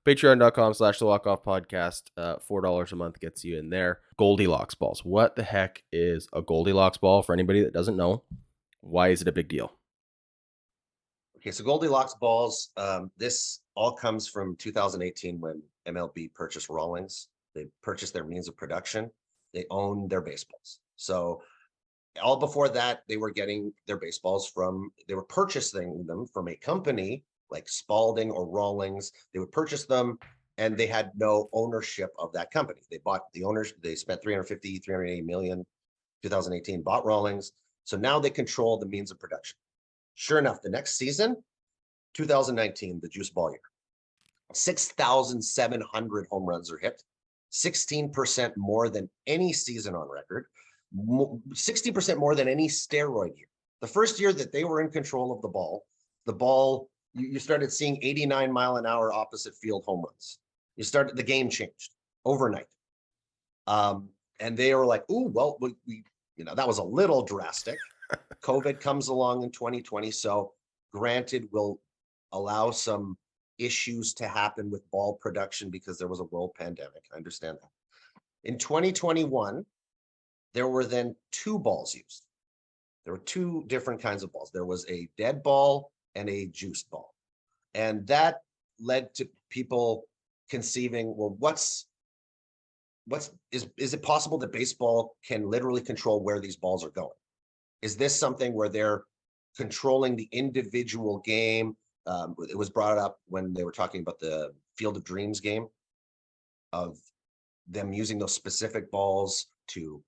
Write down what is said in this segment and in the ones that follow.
Patreon.com/the Walk-Off Podcast. $4 a month gets you in there. Goldilocks balls. What the heck is a Goldilocks ball? For anybody that doesn't know, why is it a big deal? Okay, so Goldilocks balls, this all comes from 2018 when MLB purchased Rawlings. They purchased their means of production. They own their baseballs. So all before that, they were getting their baseballs they were purchasing them from a company like Spalding or Rawlings. They would purchase them and they had no ownership of that company. They bought the owners, they spent 380 million, 2018, bought Rawlings. So now they control the means of production. Sure enough, the next season, 2019, the juice ball year, 6,700 home runs are hit, 16% more than any season on record, 60% more than any steroid year. The first year that they were in control of the ball, you started seeing 89-mile-an-hour opposite field home runs. The game changed overnight. And they were like, "Ooh, well, we that was a little drastic." COVID comes along in 2020. So granted, we'll allow some issues to happen with ball production because there was a world pandemic. I understand that. In 2021, there were then two balls used. There were two different kinds of balls. There was a dead ball and a juiced ball. And that led to people conceiving, well, is it possible that baseball can literally control where these balls are going? Is this something where they're controlling the individual game? It was brought up when they were talking about the Field of Dreams game, of them using those specific balls to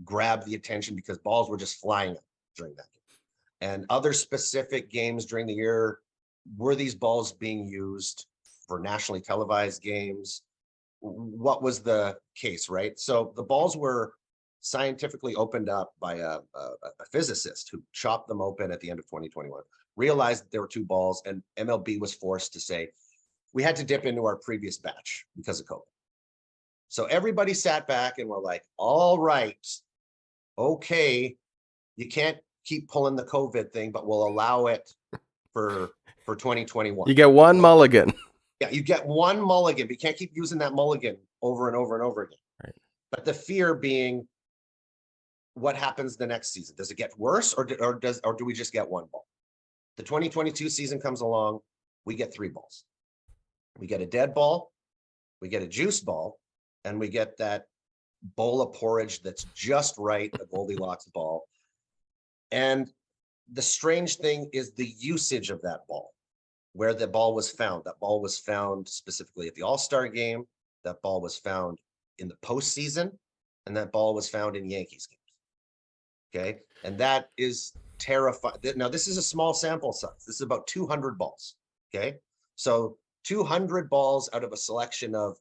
grab the attention because balls were just flying up during that game. And other specific games during the year, were these balls being used for nationally televised games? What was the case, right? So the balls were scientifically opened up by a physicist who chopped them open at the end of 2021, realized that there were two balls, and MLB was forced to say, we had to dip into our previous batch because of COVID. So everybody sat back and were like, all right, okay, you can't keep pulling the COVID thing, but we'll allow it for 2021. You get one mulligan. Yeah, you get one mulligan, but you can't keep using that mulligan over and over and over again. Right. But the fear being, what happens the next season? Does it get worse, or do we just get one ball? The 2022 season comes along, we get three balls. We get a dead ball, we get a juice ball, and we get that bowl of porridge that's just right, a Goldilocks ball. And the strange thing is the usage of that ball, where the ball was found. That ball was found specifically at the All-Star game. That ball was found in the postseason, and that ball was found in Yankees games. Okay, and that is terrifying. Now, this is a small sample size. This is about 200 balls. Okay, so 200 balls out of a selection of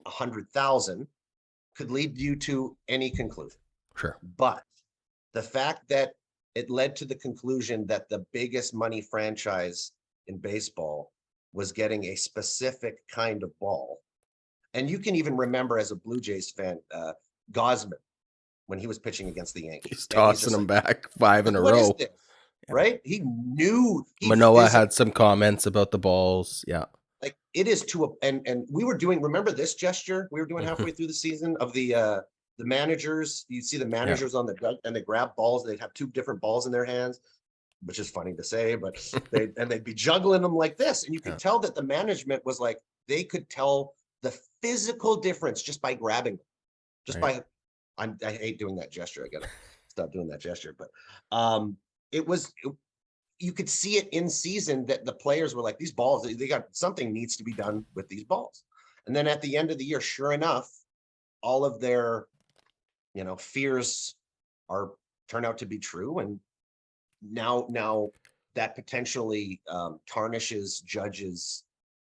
100,000 could lead you to any conclusion. Sure. But the fact that it led to the conclusion that the biggest money franchise in baseball was getting a specific kind of ball. And you can even remember, as a Blue Jays fan, Gosman, when he was pitching against the Yankees. He's tossing them back 5 in a row. Yeah. Right? He knew. Manoah had some comments about the balls. Yeah. Like, it is and we were doing, remember this gesture we were doing halfway through the season of the managers? You see the managers on the duck, and they grab balls. They'd have two different balls in their hands, which is funny to say, but they'd be juggling them like this. And you could tell that the management was like, they could tell the physical difference just by grabbing them, just by, I hate doing that gesture. I gotta stop doing that gesture, but you could see it in season that the players were like, these balls, they got, something needs to be done with these balls. And then at the end of the year, sure enough, all of their, fears turn out to be true. And now that potentially tarnishes Judge's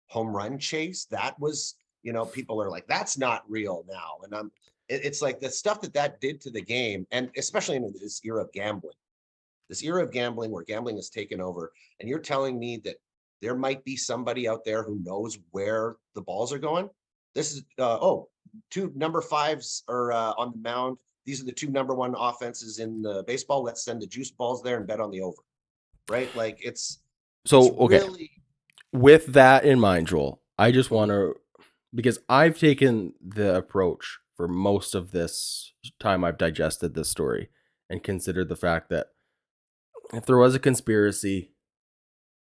home run chase. That was, people are like, that's not real now. And it's like the stuff that did to the game, and especially in this era of gambling where gambling has taken over. And you're telling me that there might be somebody out there who knows where the balls are going. This is, two number 5s are on the mound. These are the two number 1 offenses in the baseball. Let's send the juice balls there and bet on the over. Right? Like, it's okay. Really... With that in mind, Joel, I just want Mhm. to, because I've taken the approach for most of this time I've digested this story and considered the fact that if there was a conspiracy,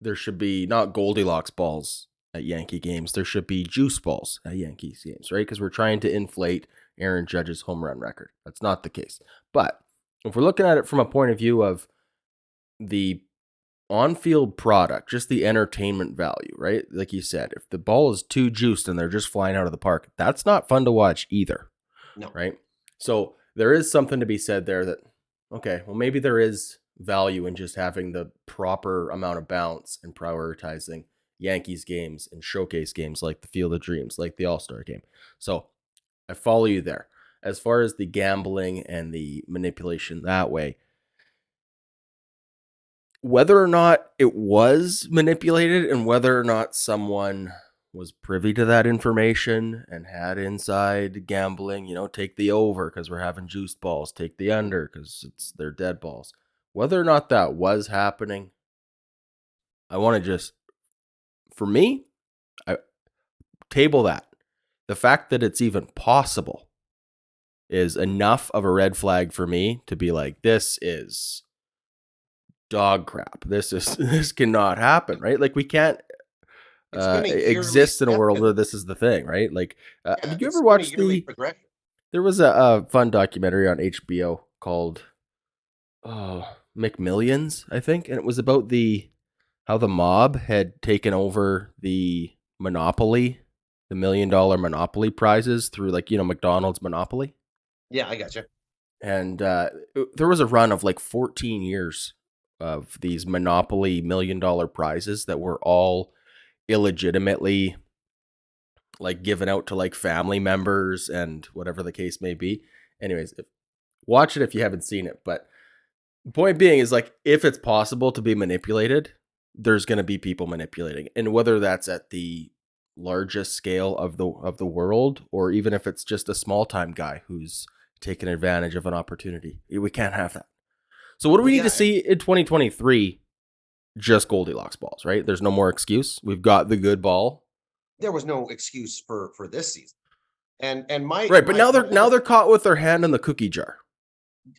there should be not Goldilocks balls at Yankee games. There should be juice balls at Yankees games, right? Because we're trying to inflate Aaron Judge's home run record. That's not the case. But if we're looking at it from a point of view of the on field product, just the entertainment value, right? Like you said, if the ball is too juiced and they're just flying out of the park, that's not fun to watch either, No. right? So there is something to be said there that, okay, well, maybe there is value in just having the proper amount of bounce and prioritizing Yankees games and showcase games like the Field of Dreams, like the All Star game. So I follow you there. As far as the gambling and the manipulation that way, whether or not it was manipulated and whether or not someone was privy to that information and had inside gambling, take the over because we're having juice balls, take the Mhm. under because it's their dead balls. Whether or not that was happening, I want to just, for me, I table that. The fact that it's even possible is enough of a red flag for me to be like, this is dog crap. This cannot happen, right? Like we can't It's been a yearly exists in a step. world where this is the thing, right? Like, Yeah, did you ever it's been a watch yearly the? progression. There was a fun documentary on HBO called McMillions, I think, and it was about the how the mob had taken over the Monopoly, the $1 million Monopoly prizes through like McDonald's Monopoly, Yeah, I got you. and there was a run of like 14 years of these Monopoly $1 million prizes that were all illegitimately like given out to like family members and whatever the case may be. Anyways, watch it if you haven't seen it. But the point being is like if it's possible to be manipulated, there's going to be people manipulating, and whether that's at the largest scale of the world or even if it's just a small time guy who's taking advantage of an opportunity, we can't have that. So what do we Well, need to yeah, see in 2023? Just Goldilocks balls, right? There's no more excuse. We've got the good ball. there was no excuse for this season. And my Right, but my now my they're other, caught with their hand in the cookie jar.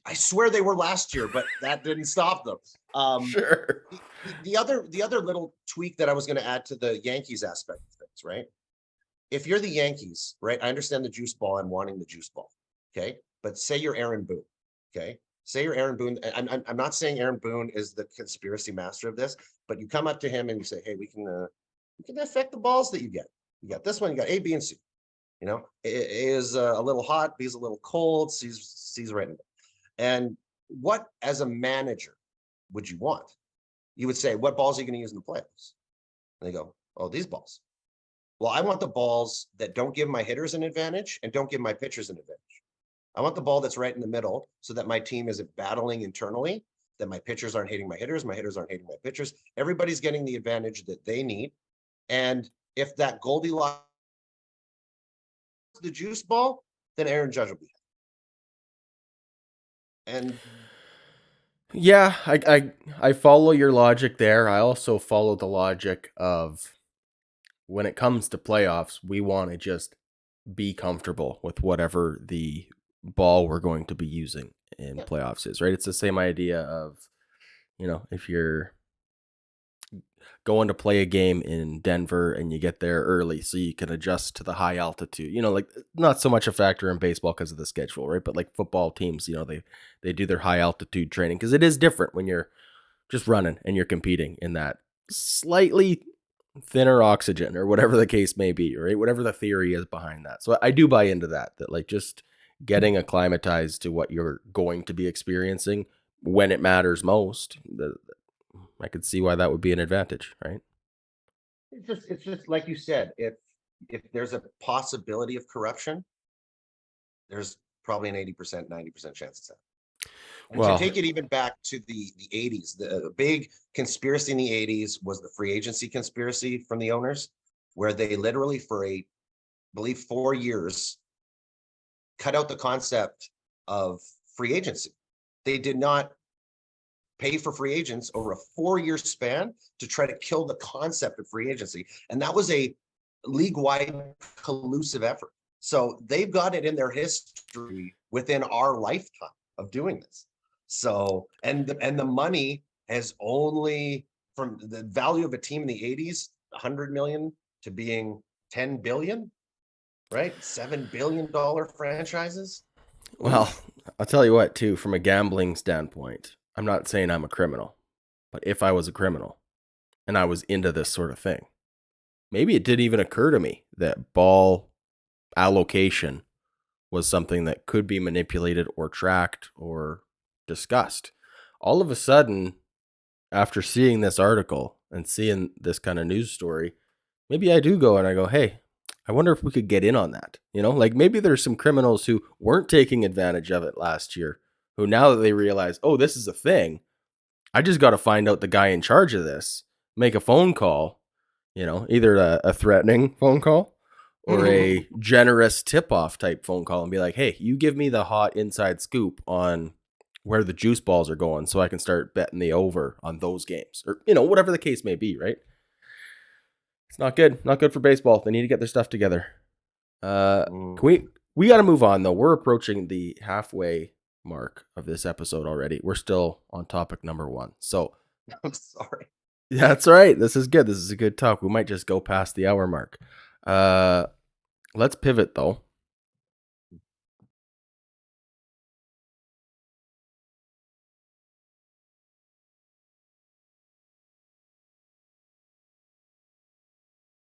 I swear they were last year, but that didn't stop them. Sure. The other little tweak that I was going to add to the Yankees aspect of things, right? If you're the Yankees, right? I understand the juice ball and wanting the juice ball, okay? But say you're Aaron Boone, okay? Say you're Aaron Boone. I'm not saying Aaron Boone is the conspiracy master of this, but you come up to him and you say, "Hey, we can affect the balls that you get. You got this one, you got A, B, and C. A is a little hot, B is a little cold, C's right in there. And what, as a manager, would you want? You would say, what balls are you going to use in the playoffs? And they go, oh, these balls. Well, I want the balls that don't give my hitters an advantage and don't give my pitchers an advantage. I want the ball that's right in the middle so that my team isn't battling internally, that my pitchers aren't hitting my hitters aren't hitting my pitchers. Everybody's getting the advantage that they need. And if that Goldilocks the juice ball, then Aaron Judge will be. And Yeah, I follow your logic there. I also follow the logic of when it comes to playoffs, we want to just be comfortable with whatever the ball we're going to be using in yeah, playoffs is, right? It's the same idea of, if you're going to play a game in Denver and you get there early so you can adjust to the high altitude. Like not so much a factor in baseball because of the schedule, right? But like football teams, they do their high altitude training because it is different when you're just running and you're competing in that slightly thinner oxygen or whatever the case may be, right? Whatever the theory is behind that. So I do buy into that like just getting acclimatized to what you're going to be experiencing when it matters most. I could see why that would be an advantage, right? it's just like you said, if there's a possibility of corruption, there's probably an 80%, 90% chance it's that. And to Well, take it even back to the 80s, the big conspiracy in the 80s was the free agency conspiracy from the owners, where they literally for believe 4 years cut out the concept of free agency. They did not pay for free agents over a 4-year span to try to kill the concept of free agency. And that was a league-wide collusive effort. So they've got it in their history within our lifetime of doing this. So, and the money has only, from the value of a team in the 80s, 100 million to being 10 billion, right? $7 billion franchises. Well, Oof. I'll tell you what, too, from a gambling standpoint, I'm not saying I'm a criminal, but if I was a criminal and I was into this sort of thing, maybe it didn't even occur to me that ball allocation was something that could be manipulated or tracked or discussed. All of a sudden, after seeing this article and seeing this kind of news story, maybe I do go and I go, hey, I wonder if we could get in on that. Like maybe there's some criminals who weren't taking advantage of it last year, who now that they realize, oh, this is a thing, I just got to find out the guy in charge of this, make a phone call, either a threatening phone call or a generous tip off type phone call and be like, hey, you give me the hot inside scoop on where the juice balls are going so I can start betting the over on those games or, whatever the case may be, right? It's not good. Not good for baseball. They need to get their stuff together. Can we got to move on though. We're approaching the halfway mark of this episode already. We're still on topic number 1. So I'm sorry. that's all right. This is good. This is a good talk. We might just go past the hour mark. Let's pivot though